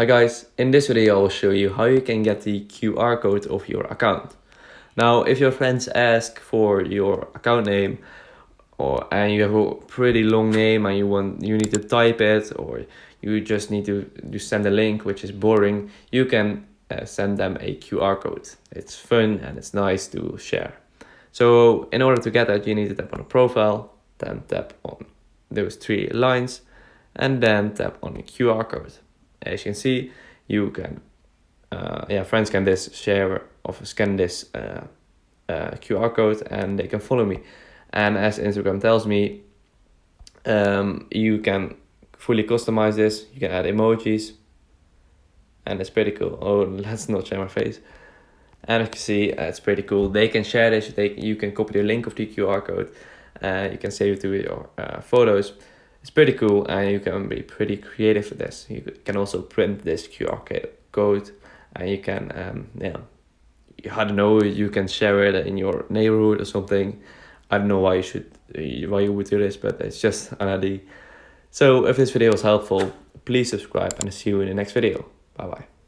Hi guys, in this video I will show you how you can get the QR code of your account. Now if your friends ask for your account name and you have a pretty long name and you need to type it, or you just need to send a link which is boring, you can send them a QR code. It's fun and it's nice to share. So in order to get that, you need to tap on a profile, then tap on those three lines and then tap on the QR code. As you can see, you can, friends can share or scan this QR code and they can follow me. And as Instagram tells me, you can fully customize this. You can add emojis, and it's pretty cool. Oh, let's not share my face. And as you can see, it's pretty cool. They can share this. You can copy the link of the QR code. You can save it to your photos. It's pretty cool, and you can be pretty creative with this. You can also print this QR code, and you can, I don't know, you can share it in your neighborhood or something. I don't know why you would do this, but it's just an idea. So if this video was helpful, please subscribe and I'll see you in the next video. Bye bye.